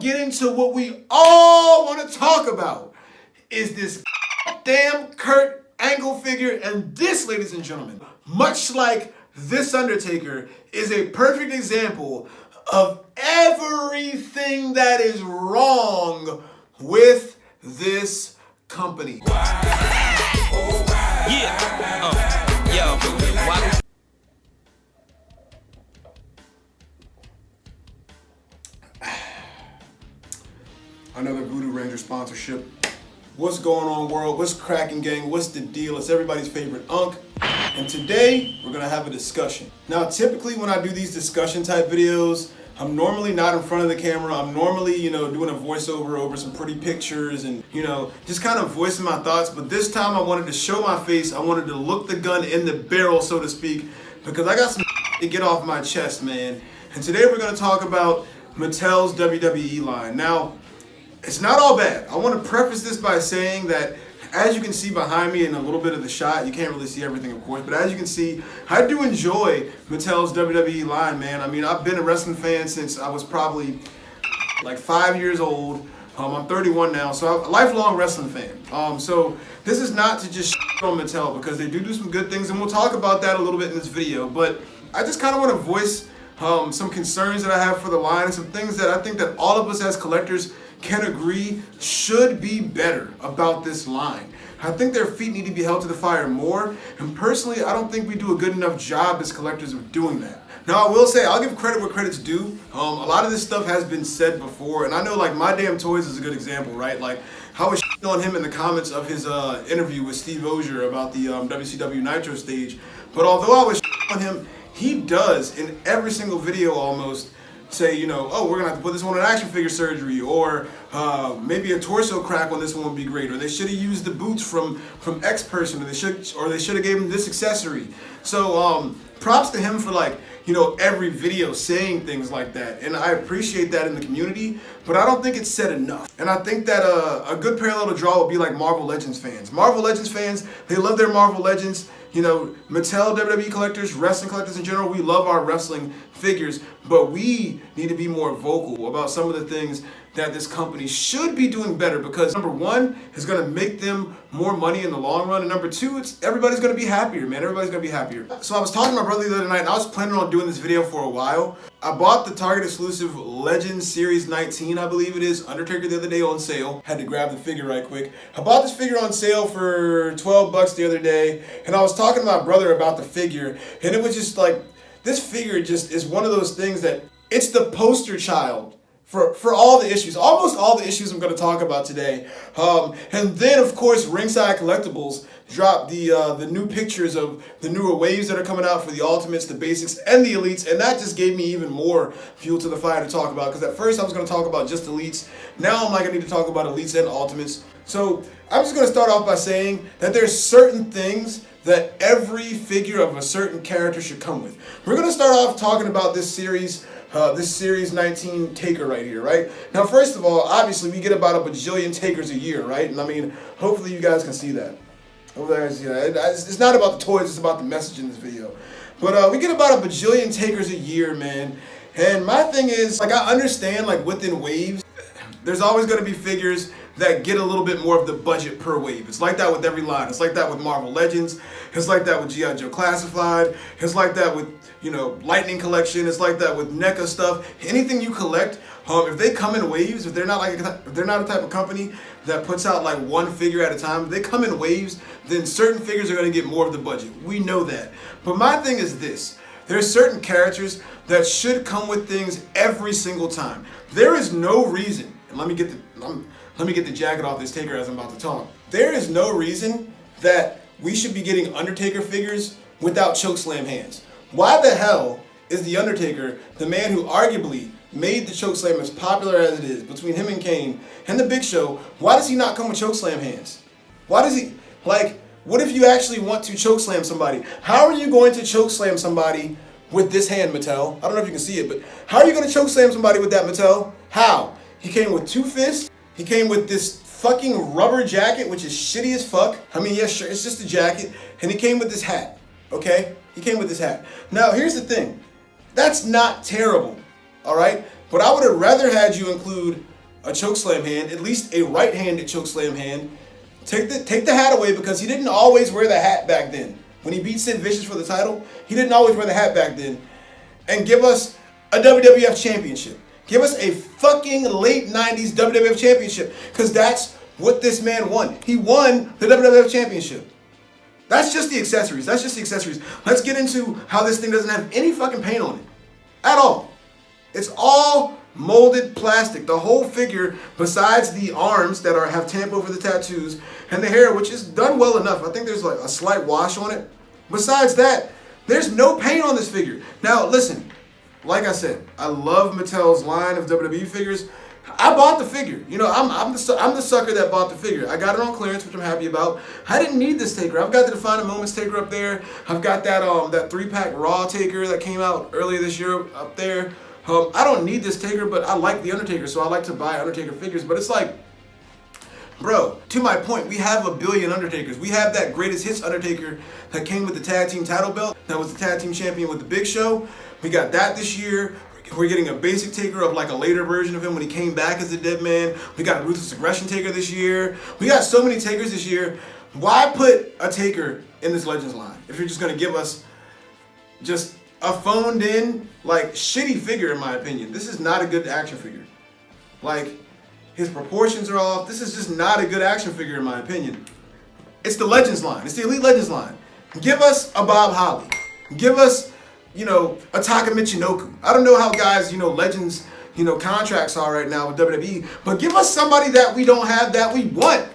get into what we all want to talk about, is this damn Kurt Angle figure. And this, ladies and gentlemen, much like this Undertaker, is a perfect example of everything that is wrong with this company. Another Voodoo Ranger sponsorship. What's going on, world? What's cracking, gang? What's the deal? It's everybody's favorite Unk. And today, we're gonna have a discussion. Now, typically when I do these discussion type videos, I'm normally not in front of the camera. I'm normally, doing a voiceover over some pretty pictures and, just kind of voicing my thoughts. But this time I wanted to show my face. I wanted to look the gun in the barrel, so to speak, because I got some to get off my chest, man. And today we're gonna talk about Mattel's WWE line. Now, it's not all bad. I want to preface this by saying that, as you can see behind me in a little bit of the shot, you can't really see everything, of course, but as you can see, I do enjoy Mattel's WWE line, man. I mean, I've been a wrestling fan since I was probably like 5 years old. I'm 31 now, so I'm a lifelong wrestling fan. So this is not to just shit on Mattel, because they do some good things, and we'll talk about that a little bit in this video. But I just kind of want to voice some concerns that I have for the line, and some things that I think that all of us as collectors can agree should be better about this line. I think their feet need to be held to the fire more, and personally, I don't think we do a good enough job as collectors of doing that. Now, I will say, I'll give credit where credit's due. A lot of this stuff has been said before, and I know, like, My Damn Toys is a good example, right? Like, I was on him in the comments of his interview with Steve Ozier about the WCW Nitro stage, but although I was on him, he does, in every single video almost, say, oh, we're gonna have to put this one in action figure surgery, or maybe a torso crack on this one would be great, or they should have used the boots from X person, or they should have gave him this accessory. So props to him for, like, every video saying things like that, and I appreciate that in the community, but I don't think it's said enough. And I think that a good parallel to draw would be like Marvel Legends fans. Marvel Legends fans, they love their Marvel Legends. Mattel, WWE collectors, wrestling collectors in general, we love our wrestling figures, but we need to be more vocal about some of the things that this company should be doing better, because number one, it's going to make them more money in the long run, and number two, everybody's going to be happier, man. Everybody's going to be happier. So I was talking to my brother the other night, and I was planning on doing this video for a while. I bought the Target exclusive Legends Series 19, I believe it is, Undertaker the other day on sale. Had to grab the figure right quick. I bought this figure on sale for 12 bucks the other day, and I was talking to my brother about the figure, and it was just like, this figure just is one of those things that it's the poster child for all the issues, almost all the issues I'm going to talk about today. And then, of course, Ringside Collectibles dropped the new pictures of the newer waves that are coming out for the Ultimates, the Basics, and the Elites, and that just gave me even more fuel to the fire to talk about, because at first I was going to talk about just Elites. Now I'm like, I need to talk about Elites and Ultimates. So I'm just going to start off by saying that there's certain things that every figure of a certain character should come with. We're going to start off talking about this series 19 Taker right here, right? Now, first of all, obviously, we get about a bajillion Takers a year, right? And I mean, hopefully you guys can see that. It's not about the toys, it's about the message in this video. But we get about a bajillion Takers a year, man. And my thing is, like, I understand, like, within waves, there's always going to be figures that get a little bit more of the budget per wave. It's like that with every line. It's like that with Marvel Legends. It's like that with G.I. Joe Classified. It's like that with, Lightning Collection. It's like that with NECA stuff. Anything you collect, if they come in waves, if they're not a type of company that puts out like one figure at a time, if they come in waves, then certain figures are going to get more of the budget. We know that. But my thing is this. There's certain characters that should come with things every single time. There is no reason, and let me get the jacket off this Taker as I'm about to talk. There is no reason that we should be getting Undertaker figures without chokeslam hands. Why the hell is the Undertaker, the man who arguably made the chokeslam as popular as it is, between him and Kane and the Big Show, why does he not come with chokeslam hands? Why does he, like, what if you actually want to chokeslam somebody? How are you going to chokeslam somebody with this hand, Mattel? I don't know if you can see it, but how are you going to chokeslam somebody with that, Mattel? How? He came with two fists. He came with this fucking rubber jacket, which is shitty as fuck. I mean, yeah, sure, it's just a jacket. And he came with this hat, okay? He came with this hat. Now, here's the thing. That's not terrible, all right? But I would have rather had you include a chokeslam hand, at least a right-handed chokeslam hand. Take the hat away, because he didn't always wear the hat back then. When he beat Sid Vicious for the title, he didn't always wear the hat back then. And give us a WWF championship. Give us a fucking late 90s WWF championship, because that's what this man won. He won the WWF championship. That's just the accessories. That's just the accessories. Let's get into how this thing doesn't have any fucking paint on it. At all. It's all molded plastic. The whole figure, besides the arms that have tamp over the tattoos, and the hair, which is done well enough. I think there's like a slight wash on it. Besides that, there's no paint on this figure. Now, listen. Like I said, I love Mattel's line of WWE figures. I bought the figure. You know, I'm the sucker that bought the figure. I got it on clearance, which I'm happy about. I didn't need this taker. I've got the Defining Moments taker up there. I've got that 3-pack Raw taker that came out earlier this year up there. I don't need this taker, but I like the Undertaker, so I like to buy Undertaker figures. But it's like, bro, to my point, we have a billion Undertakers. We have that Greatest Hits Undertaker that came with the tag team title belt, that was the tag team champion with the Big Show. We got that this year. We're getting a basic taker of like a later version of him when he came back as a dead man. We got a Ruthless Aggression taker this year. We got so many takers this year. Why put a taker in this Legends line if you're just going to give us just a phoned in, like, shitty figure, in my opinion? This is not a good action figure. Like, his proportions are off. This is just not a good action figure, in my opinion. It's the Legends line. It's the Elite Legends line. Give us a Bob Holly. Give us, you know, a Taka Michinoku. I don't know how guys, you know, Legends, you know, contracts are right now with WWE, but give us somebody that we don't have that we want.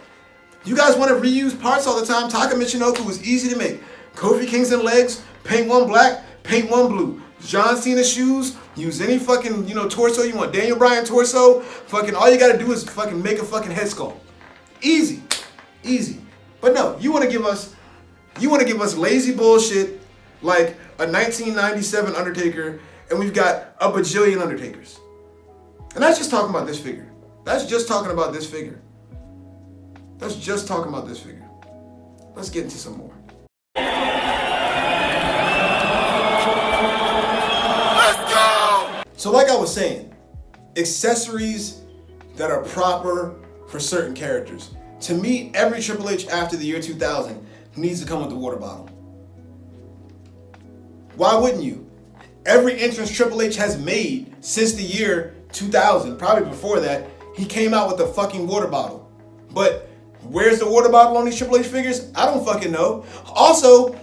You guys want to reuse parts all the time. Taka Michinoku was easy to make. Kofi Kingston legs, paint one black, paint one blue. John Cena shoes, use any fucking, you know, torso you want. Daniel Bryan torso, fucking all you gotta do is fucking make a fucking head sculpt. Easy. Easy. But no, you wanna give us lazy bullshit like a 1997 Undertaker, and we've got a bajillion Undertakers. And that's just talking about this figure. That's just talking about this figure. That's just talking about this figure. Let's get into some more. So like I was saying, accessories that are proper for certain characters. To me, every Triple H after the year 2000 needs to come with the water bottle. Why wouldn't you? Every entrance Triple H has made since the year 2000, probably before that, he came out with a fucking water bottle. But where's the water bottle on these Triple H figures? I don't fucking know. Also,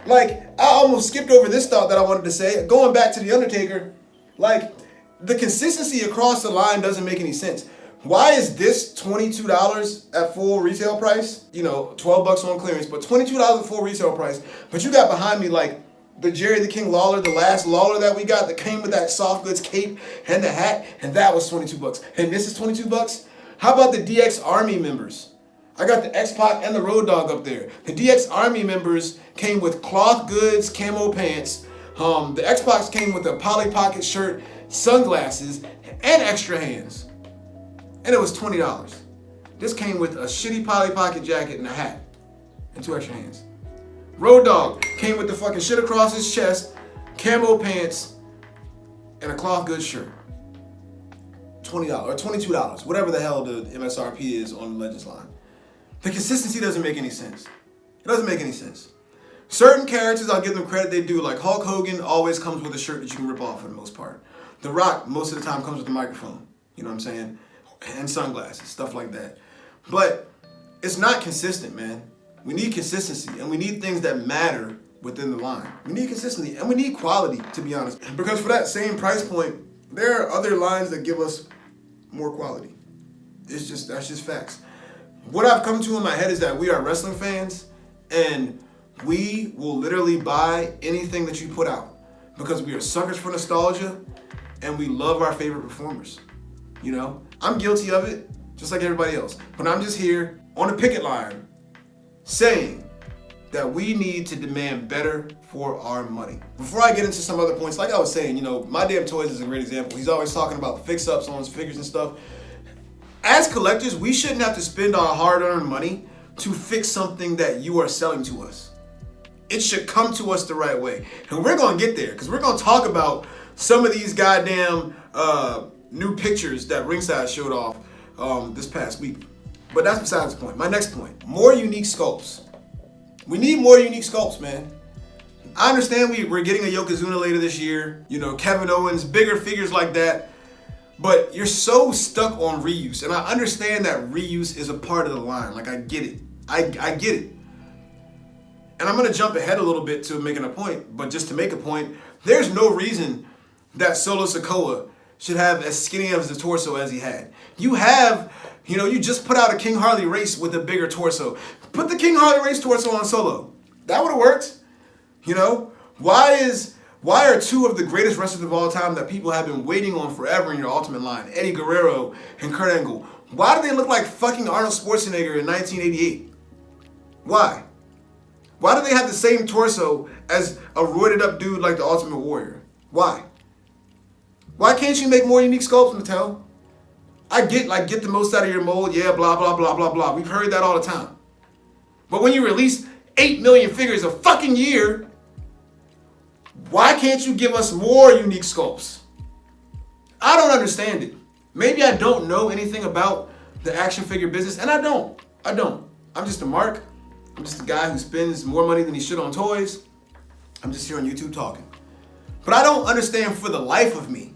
like, I almost skipped over this thought that I wanted to say. Going back to The Undertaker, like, the consistency across the line doesn't make any sense. Why is this $22 at full retail price? You know, $12 on clearance, but $22 at full retail price. But you got behind me like the Jerry the King Lawler, the last Lawler that we got that came with that soft goods cape and the hat, and that was $22. And this is $22? How about the DX Army members? I got the X-Pac and the Road Dogg up there. The DX Army members came with cloth goods, camo pants. The X-Pac came with a Polly Pocket shirt, sunglasses, and extra hands. And it was $20. This came with a shitty Polly Pocket jacket and a hat. And 2 extra hands. Road Dogg came with the fucking shit across his chest, camo pants, and a cloth goods shirt. $20 or $22, whatever the hell the MSRP is on the Legends line. The consistency doesn't make any sense. It doesn't make any sense. Certain characters, I'll give them credit, they do. Like Hulk Hogan always comes with a shirt that you can rip off for the most part. The Rock, most of the time, comes with a microphone. You know what I'm saying? And sunglasses, stuff like that. But it's not consistent, man. We need consistency, and we need things that matter within the line. We need consistency, and we need quality, to be honest. Because for that same price point, there are other lines that give us more quality. That's just facts. What I've come to in my head is that we are wrestling fans, and we will literally buy anything that you put out because we are suckers for nostalgia, and we love our favorite performers. You know, I'm guilty of it, just like everybody else. But I'm just here on a picket line saying that we need to demand better for our money. Before I get into some other points, like I was saying, you know, My Damn Toys is a great example. He's always talking about fix-ups on his figures and stuff. As collectors, we shouldn't have to spend our hard-earned money to fix something that you are selling to us. It should come to us the right way. And we're going to get there because we're going to talk about some of these goddamn new pictures that Ringside showed off this past week. But that's besides the point. My next point, more unique sculpts. We need more unique sculpts, man. I understand we're getting a Yokozuna later this year, you know, Kevin Owens, bigger figures like that, but you're so stuck on reuse. And I understand that reuse is a part of the line. Like, I get it. I get it. And I'm gonna jump ahead a little bit to making a point, but just to make a point, there's no reason that Solo Sikoa should have as skinny of a torso as he had. You just put out a King Harley race with a bigger torso. Put the King Harley race torso on Solo. That would have worked. You know, why are two of the greatest wrestlers of all time that people have been waiting on forever in your Ultimate line, Eddie Guerrero and Kurt Angle, why do they look like fucking Arnold Schwarzenegger in 1988? Why? Why do they have the same torso as a roided up dude like the Ultimate Warrior? Why? Why can't you make more unique sculpts, Mattel? I get the most out of your mold, yeah, blah, blah, blah, blah, blah. We've heard that all the time. But when you release 8 million figures a fucking year, why can't you give us more unique sculpts? I don't understand it. Maybe I don't know anything about the action figure business, and I don't. I'm just a mark. I'm just a guy who spends more money than he should on toys. I'm just here on YouTube talking. But I don't understand for the life of me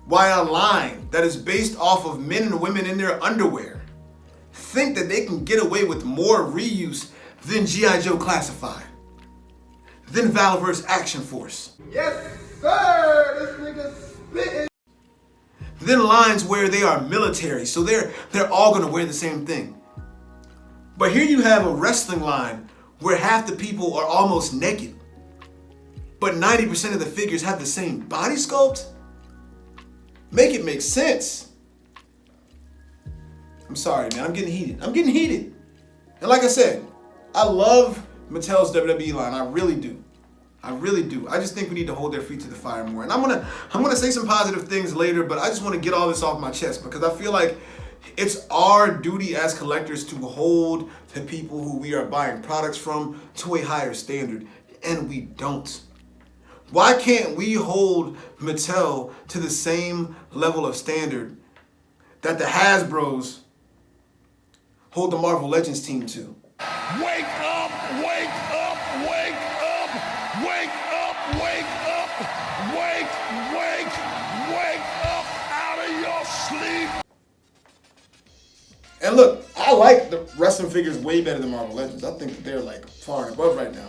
why a line that is based off of men and women in their underwear think that they can get away with more reuse than G.I. Joe Classified, than Valorverse Action Force. Yes, sir! This nigga spitting. Then lines where they are military, so they're all gonna wear the same thing. But here you have a wrestling line where half the people are almost naked, but 90% of the figures have the same body sculpt? Make it make sense. I'm sorry, man, I'm getting heated. And like I said, I love Mattel's WWE line, I really do. I just think we need to hold their feet to the fire more. And I'm gonna say some positive things later, but I just want to get all this off my chest because I feel like it's our duty as collectors to hold the people who we are buying products from to a higher standard, and we don't. Why can't we hold Mattel to the same level of standard that the Hasbros hold the Marvel Legends team to? Wake up, wake up, wake up, wake up, wake up, wake up out of your sleep. And look, I like the wrestling figures way better than Marvel Legends. I think that they're like far and above right now.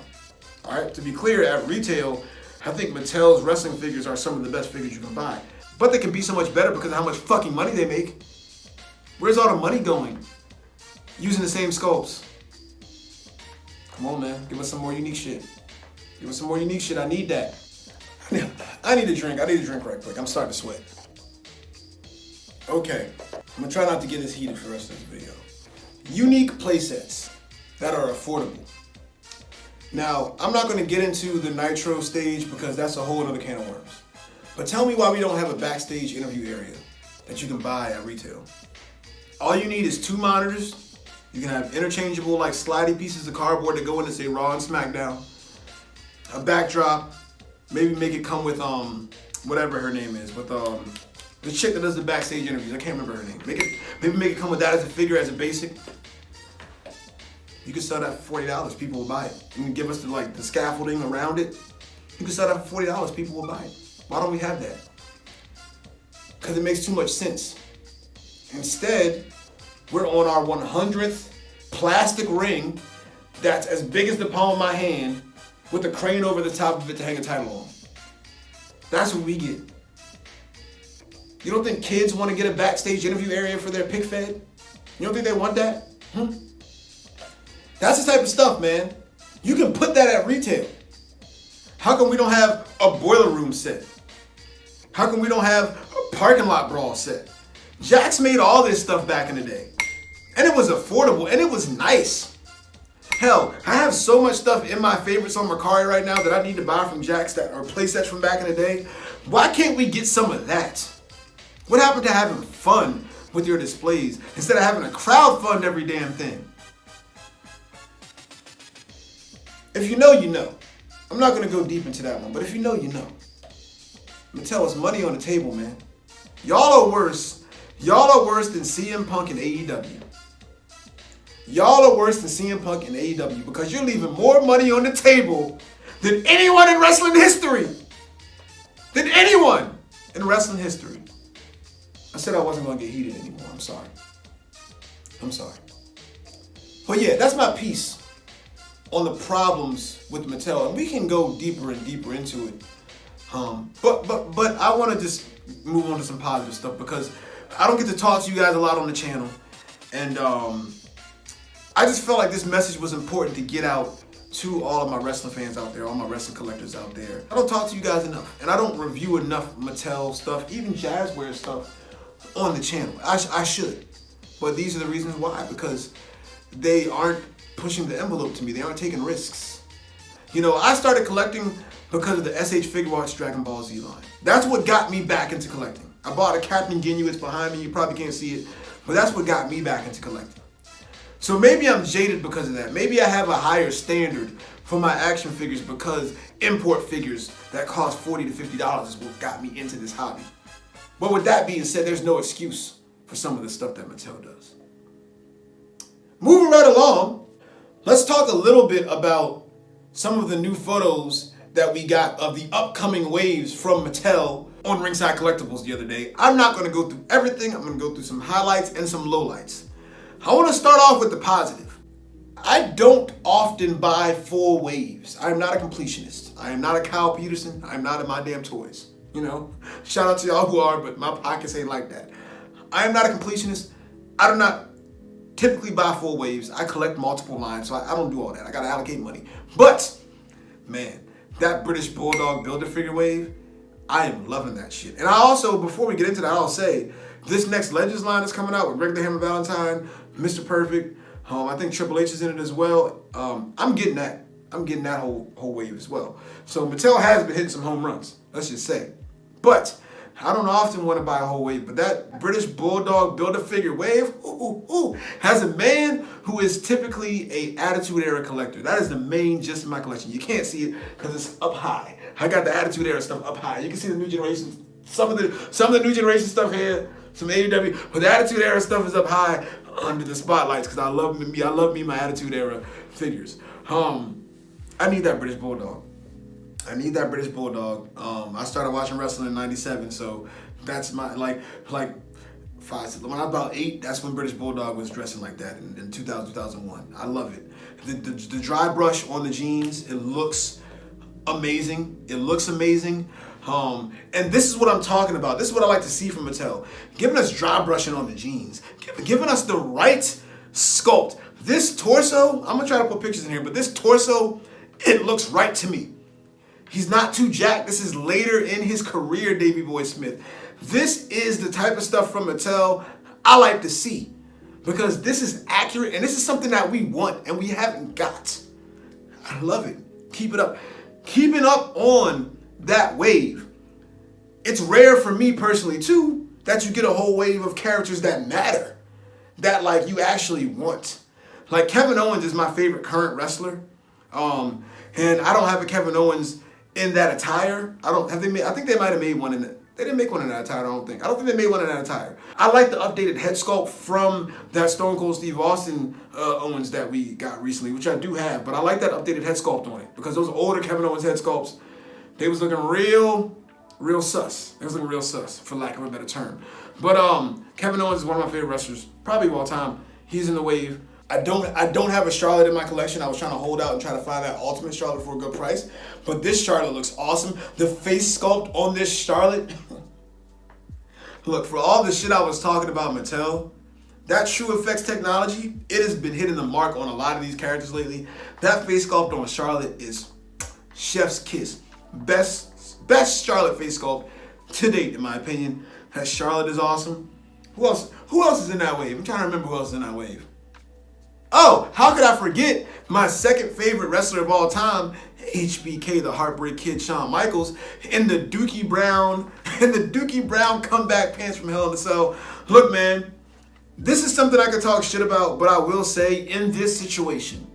All right, to be clear, at retail, I think Mattel's wrestling figures are some of the best figures you can buy. But they can be so much better because of how much fucking money they make. Where's all the money going? Using the same sculpts. Come on, man. Give us some more unique shit. Give us some more unique shit. I need that. I need a drink. Right quick. I'm starting to sweat. Okay. I'm going to try not to get as heated for the rest of this video. Unique playsets that are affordable. Now, I'm not going to get into the Nitro stage because that's a whole other can of worms. But tell me why we don't have a backstage interview area that you can buy at retail. All you need is 2 monitors. You can have interchangeable, like slidey pieces of cardboard that go in and say Raw and SmackDown. A backdrop. Maybe make it come with whatever her name is, with the chick that does the backstage interviews. I can't remember her name. Maybe make it come with that as a figure, as a basic. You can sell that for $40. People will buy it. You can give us the scaffolding around it. You can sell that for $40. People will buy it. Why don't we have that? Because it makes too much sense. Instead, we're on our 100th plastic ring that's as big as the palm of my hand with a crane over the top of it to hang a title on. That's what we get. You don't think kids want to get a backstage interview area for their pick fed? You don't think they want that? That's the type of stuff, man. You can put that at retail. How come we don't have a boiler room set? How come we don't have a parking lot brawl set? Jax made all this stuff back in the day. And it was affordable and it was nice. Hell, I have so much stuff in my favorites on Mercari right now that I need to buy from Jax that are play sets from back in the day. Why can't we get some of that? What happened to having fun with your displays instead of having to crowd fund every damn thing? If you know, you know. I'm not going to go deep into that one, but if you know, you know. Mattel, it's money on the table, man. Y'all are worse. Y'all are worse than CM Punk and AEW. Y'all are worse than CM Punk and AEW because you're leaving more money on the table than anyone in wrestling history. Than anyone in wrestling history. I said I wasn't going to get heated anymore. I'm sorry. But yeah, that's my piece on the problems with Mattel. And we can go deeper and deeper into it. But I want to just move on to some positive stuff because I don't get to talk to you guys a lot on the channel. And I just felt like this message was important to get out to all of my wrestling fans out there, all my wrestling collectors out there. I don't talk to you guys enough, and I don't review enough Mattel stuff, even Jazzware stuff on the channel. I should, but these are the reasons why, because they aren't pushing the envelope to me. They aren't taking risks. You know, I started collecting because of the SH Figure Arts Dragon Ball Z line. That's what got me back into collecting. I bought a Captain Ginyu, it's behind me, you probably can't see it, but that's what got me back into collecting. So maybe I'm jaded because of that. Maybe I have a higher standard for my action figures because import figures that cost $40 to $50 is what got me into this hobby. But with that being said, there's no excuse for some of the stuff that Mattel does. Moving right along, let's talk a little bit about some of the new photos that we got of the upcoming waves from Mattel on Ringside Collectibles the other day. I'm not going to go through everything. I'm going to go through some highlights and some lowlights. I want to start off with the positive. I don't often buy full waves. I'm not a completionist. I am not a Kyle Peterson. I'm not in my damn toys. You know, shout out to y'all who are, but my pockets ain't like that. I am not a completionist. I do not typically buy full waves. I collect multiple lines, so I don't do all that. I got to allocate money. But, man, that British Bulldog Build-A-Figure wave, I am loving that shit. And I also, before we get into that, I'll say, this next Legends line is coming out with Rick the Hammer Valentine, Mr. Perfect. I think Triple H is in it as well. I'm getting that. I'm getting that whole wave as well. So Mattel has been hitting some home runs, let's just say. But I don't often want to buy a whole wave, but that British Bulldog Build-A-Figure wave has a man who is typically a Attitude Era collector. That is the main gist of my collection. You can't see it because it's up high. I got the Attitude Era stuff up high. You can see the new generation, some of the new generation stuff here, some AEW, but the Attitude Era stuff is up high under the spotlights because I love me my Attitude Era figures. I need that British Bulldog. I I started watching wrestling in '97, so that's my like when I was about 8. That's when British Bulldog was dressing like that in 2000, 2001. I love it. The dry brush on the jeans, it looks amazing. And this is what I'm talking about. This is what I like to see from Mattel. Giving us dry brushing on the jeans. Giving us the right sculpt. This torso, I'm going to try to put pictures in here, but this torso, it looks right to me. He's not too jacked. This is later in his career, Davey Boy Smith. This is the type of stuff from Mattel I like to see because this is accurate and this is something that we want and we haven't got. I love it. Keep it up. Keeping up on that wave. It's rare for me personally too that you get a whole wave of characters that matter, that like you actually want. Like Kevin Owens is my favorite current wrestler, and I don't have a Kevin Owens in that attire. I think they might have made one in it. They didn't make one in that attire, I don't think they made one in that attire. I like the updated head sculpt from that Stone Cold Steve Austin Owens that we got recently, which I do have, but I like that updated head sculpt on it because those older Kevin Owens head sculpts, they was looking real sus. They was looking real sus, for lack of a better term. But Kevin Owens is one of my favorite wrestlers, probably of all time. He's in the wave. I don't have a Charlotte in my collection. I was trying to hold out and try to find that ultimate Charlotte for a good price. But this Charlotte looks awesome. The face sculpt on this Charlotte. Look, for all the shit I was talking about Mattel, that True Effects technology, it has been hitting the mark on a lot of these characters lately. That face sculpt on Charlotte is chef's kiss. Best Charlotte face sculpt to date, in my opinion. That Charlotte is awesome. Who else is in that wave? I'm trying to remember who else is in that wave. Oh, how could I forget my second favorite wrestler of all time, HBK, the Heartbreak Kid, Shawn Michaels, in the Dookie Brown comeback pants from Hell in a Cell. Look, man, this is something I could talk shit about, but I will say in this situation,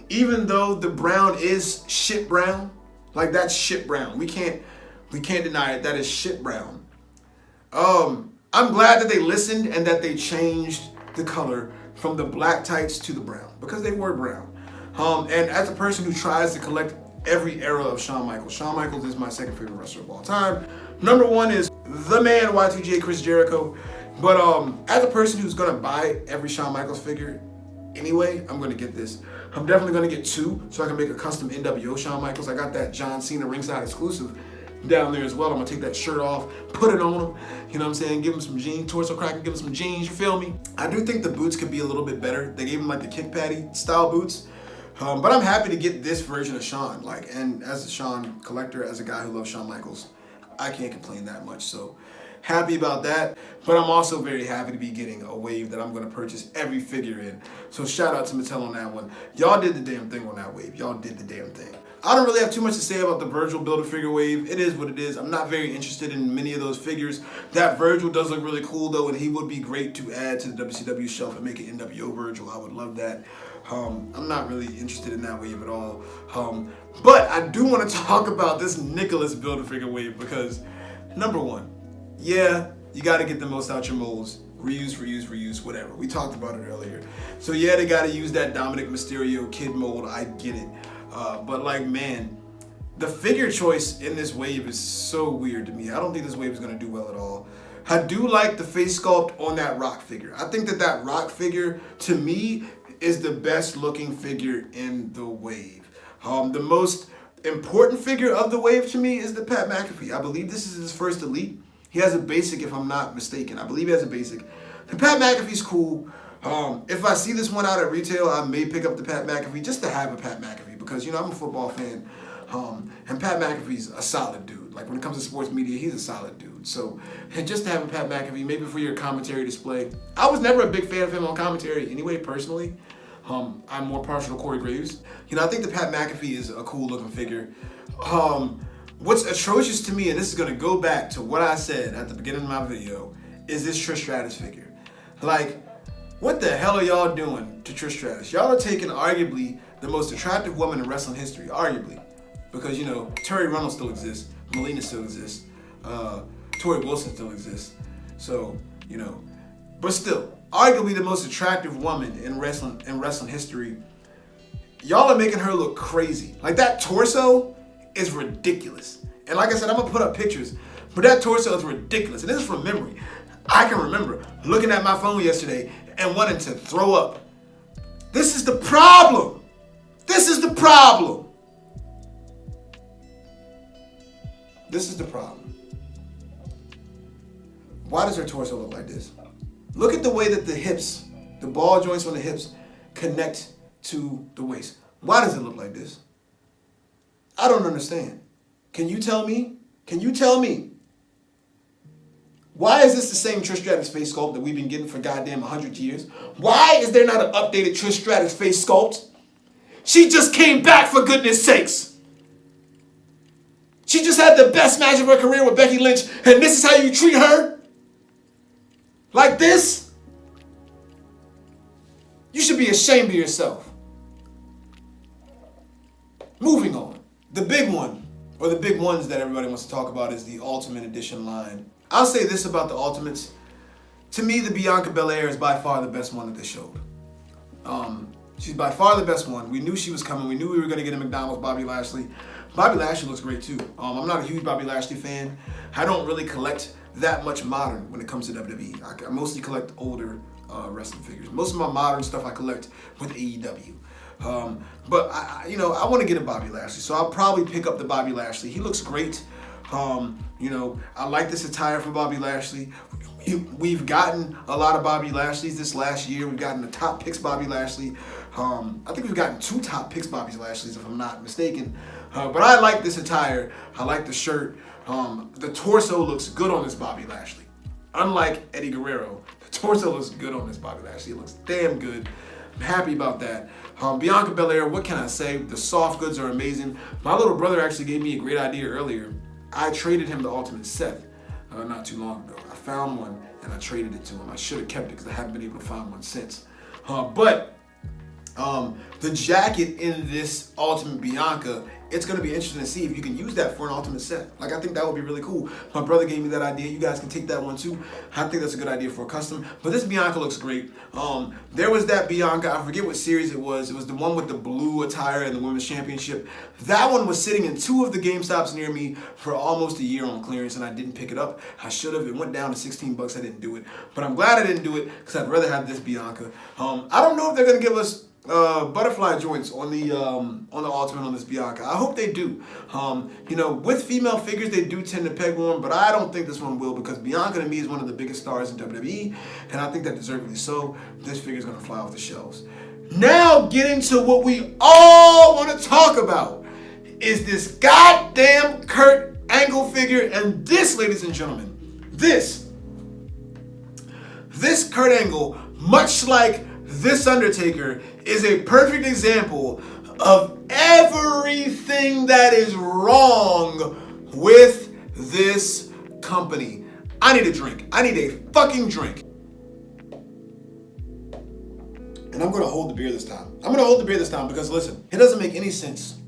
even though the brown is shit brown, like that's shit brown. We can't deny it. That is shit brown. I'm glad that they listened and that they changed the color from the black tights to the brown, because they were brown. And as a person who tries to collect every era of Shawn Michaels is my second favorite wrestler of all time. Number one is the man Y2J, Chris Jericho. But as a person who's gonna buy every Shawn Michaels figure anyway, I'm gonna get this. I'm definitely gonna get two so I can make a custom NWO Shawn Michaels. I got that John Cena ringside exclusive down there as well. I'm gonna take that shirt off, put it on him, you know what I'm saying? Give him some jeans, torso cracking, give him some jeans, you feel me? I do think the boots could be a little bit better. They gave him like the kick patty style boots. But I'm happy to get this version of Shawn. Like, and as a Shawn collector, as a guy who loves Shawn Michaels, I can't complain that much. So happy about that. But I'm also very happy to be getting a wave that I'm going to purchase every figure in. So shout out to Mattel on that one. Y'all did the damn thing on that wave. Y'all did the damn thing. I don't really have too much to say about the Virgil Build-A-Figure wave. It is what it is. I'm not very interested in many of those figures. That Virgil does look really cool though, and he would be great to add to the WCW shelf and make an NWO Virgil. I would love that. I'm not really interested in that wave at all. But I do want to talk about this Nicholas Build-A-Figure wave because, number one, yeah, you got to get the most out your molds. Reuse, whatever. We talked about it earlier. So yeah, they got to use that Dominic Mysterio kid mold. I get it. But like, man, the figure choice in this wave is so weird to me. I don't think this wave is going to do well at all. I do like the face sculpt on that Rock figure. I think that Rock figure, to me, is the best looking figure in the wave. The most important figure of the wave to me is the Pat McAfee. I believe this is his first elite. He has a basic, if I'm not mistaken. I believe he has a basic. The Pat McAfee's cool. If I see this one out at retail, I may pick up the Pat McAfee just to have a Pat McAfee because, you know, I'm a football fan. And Pat McAfee's a solid dude. Like, when it comes to sports media, he's a solid dude. So, and just to have a Pat McAfee, maybe for your commentary display. I was never a big fan of him on commentary anyway, personally. I'm more partial to Corey Graves. You know, I think the Pat McAfee is a cool looking figure. What's atrocious to me, and this is gonna go back to what I said at the beginning of my video, is this Trish Stratus figure. Like, what the hell are y'all doing to Trish Stratus? Y'all are taking arguably the most attractive woman in wrestling history, arguably. Because, you know, Terry Runnels still exists, Melina still exists, Tori Wilson still exists. So, you know, but still, arguably the most attractive woman in wrestling history. Y'all are making her look crazy. Like, that torso is ridiculous. And like I said, I'm gonna put up pictures, but that torso is ridiculous. And this is from memory. I can remember looking at my phone yesterday and wanting to throw up. This is the problem. This is the problem. This is the problem. Why does her torso look like this? Look at the way that the hips, the ball joints on the hips connect to the waist. Why does it look like this? I don't understand. Can you tell me? Can you tell me? Why is this the same Trish Stratus face sculpt that we've been getting for goddamn 100 years? Why is there not an updated Trish Stratus face sculpt? She just came back, for goodness sakes. She just had the best match of her career with Becky Lynch, and this is how you treat her? Like this? You should be ashamed of yourself. Moving on. The big one, or the big ones that everybody wants to talk about, is the Ultimate Edition line. I'll say this about the Ultimates. To me, the Bianca Belair is by far the best one that they showed. She's by far the best one. We knew she was coming. We knew we were going to get a McDonald's Bobby Lashley. Bobby Lashley looks great too. I'm not a huge Bobby Lashley fan. I don't really collect that much modern when it comes to WWE. I mostly collect older wrestling figures. Most of my modern stuff I collect with AEW. But I want to get a Bobby Lashley, so I'll probably pick up the Bobby Lashley. He looks great. I like this attire from Bobby Lashley. We've gotten a lot of Bobby Lashleys this last year. We've gotten the top picks Bobby Lashley. I think we've gotten 2 top picks Bobby Lashleys, if I'm not mistaken. But I like this attire. I like the shirt. The torso looks good on this Bobby Lashley. Unlike Eddie Guerrero, the torso looks good on this Bobby Lashley. It looks damn good. I'm happy about that. Bianca Belair, what can I say? The soft goods are amazing. My little brother actually gave me a great idea earlier. I traded him the Ultimate Seth not too long ago. I found one and I traded it to him. I should have kept it because I haven't been able to find one since. But the jacket in this Ultimate Bianca it's going to be interesting to see if you can use that for an ultimate set. Like, I think that would be really cool. My brother gave me that idea. You guys can take that one too. I think that's a good idea for a custom. But this Bianca looks great. There was that Bianca, I forget what series it was. It was the one with the blue attire and the Women's Championship. That one was sitting in 2 of the GameStops near me for almost a year on clearance, and I didn't pick it up. I should have. It went down to 16 bucks. I didn't do it. But I'm glad I didn't do it because I'd rather have this Bianca. I don't know if they're going to give us butterfly joints on the ultimate on this Bianca. I hope they do. You know, with female figures they do tend to peg warm, but I don't think this one will because Bianca to me is one of the biggest stars in WWE, and I think that deservedly so. This figure is gonna fly off the shelves. Now getting to what we all want to talk about is this goddamn Kurt Angle figure, and this, ladies and gentlemen, this Kurt Angle, much like this Undertaker, is a perfect example of everything that is wrong with this company. I need a drink. I need a fucking drink. And I'm gonna hold the beer this time. Because listen, it doesn't make any sense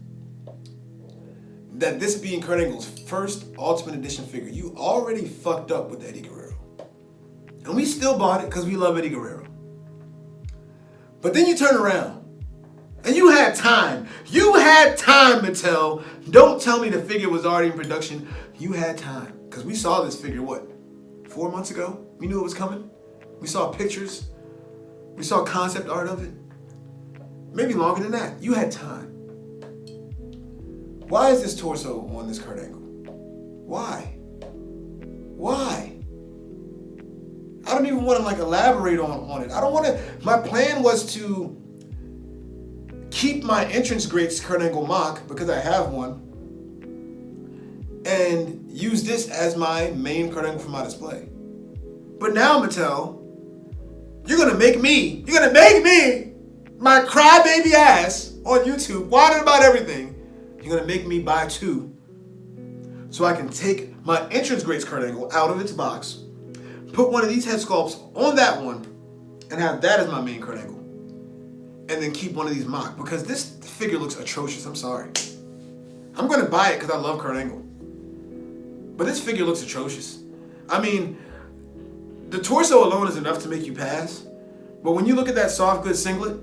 that this being Kurt Angle's first Ultimate Edition figure. You already fucked up with Eddie Guerrero. And we still bought it because we love Eddie Guerrero. But then you turn around and you had time. You had time, Mattel. Don't tell me the figure was already in production. You had time. Because we saw this figure, what, 4 months ago? We knew it was coming. We saw pictures. We saw concept art of it. Maybe longer than that. You had time. Why is this torso on this Kurt Angle? Why? I don't even want to like elaborate on it. I don't want to. My plan was to keep my entrance greats Kurt Angle mock because I have one, and use this as my main Kurt Angle for my display. But now, Mattel, you're gonna make me my crybaby ass on YouTube whining about everything. You're gonna make me buy 2 so I can take my entrance greats Kurt Angle out of its box, put one of these head sculpts on that one, and have that as my main Kurt Angle. And then keep one of these mock, because this figure looks atrocious. I'm sorry. I'm going to buy it because I love Kurt Angle. But this figure looks atrocious. I mean, the torso alone is enough to make you pass. But when you look at that soft goods singlet,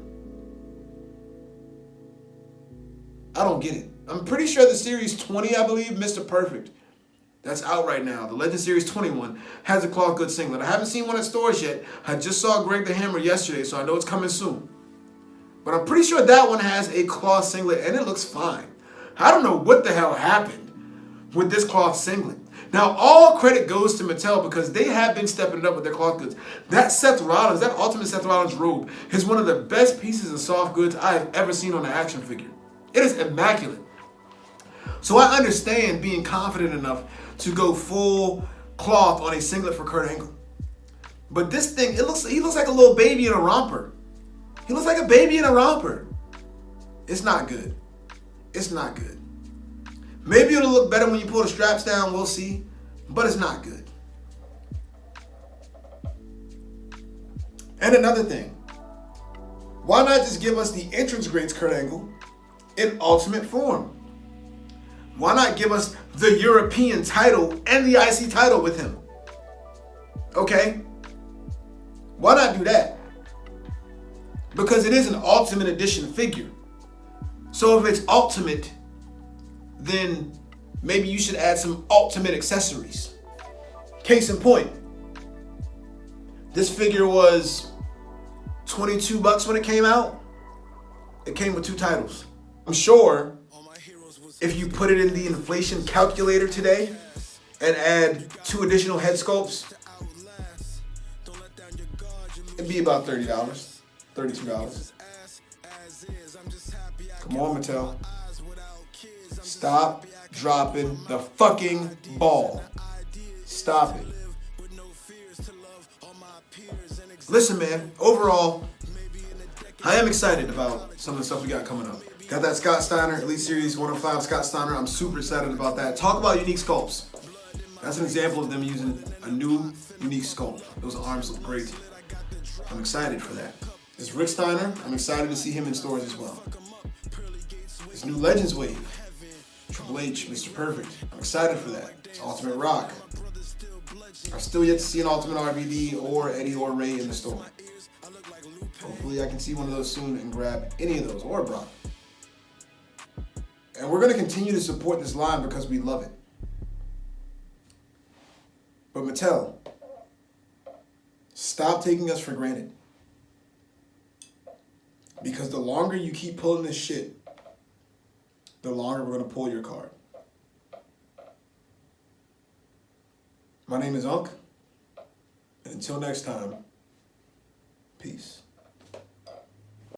I don't get it. I'm pretty sure the Series 20, I believe, Mr. Perfect, that's out right now. The Legend Series 21 has a cloth goods singlet. I haven't seen one at stores yet. I just saw Greg the Hammer yesterday, so I know it's coming soon. But I'm pretty sure that one has a cloth singlet, and it looks fine. I don't know what the hell happened with this cloth singlet. Now, all credit goes to Mattel because they have been stepping it up with their cloth goods. That Seth Rollins, that Ultimate Seth Rollins robe is one of the best pieces of soft goods I have ever seen on an action figure. It is immaculate. So I understand being confident enough to go full cloth on a singlet for Kurt Angle. But this thing, he looks like a little baby in a romper. He looks like a baby in a romper. It's not good. It's not good. Maybe it'll look better when you pull the straps down, we'll see. But it's not good. And another thing. Why not just give us the entrance greats Kurt Angle in ultimate form? Why not give us the European title and the IC title with him? Okay? Why not do that? Because it is an Ultimate Edition figure. So if it's ultimate, then maybe you should add some ultimate accessories. Case in point, this figure was $22 when it came out. It came with 2 titles. I'm sure if you put it in the inflation calculator today and add 2 additional head sculpts, it'd be about $30, $32. Come on, Mattel. Stop dropping the fucking ball. Stop it. Listen, man, overall, I am excited about some of the stuff we got coming up. Got that Scott Steiner Elite Series 105 Scott Steiner. I'm super excited about that. Talk about unique sculpts. That's an example of them using a new unique sculpt. Those arms look great. I'm excited for that. This Rick Steiner, I'm excited to see him in stores as well. This new Legends Wave. Triple H, Mr. Perfect. I'm excited for that. It's Ultimate Rock. I've still yet to see an Ultimate RVD or Eddie or Ray in the store. Hopefully I can see one of those soon and grab any of those, or Brock. And we're going to continue to support this line because we love it. But Mattel, stop taking us for granted. Because the longer you keep pulling this shit, the longer we're going to pull your card. My name is Unc, and until next time, peace.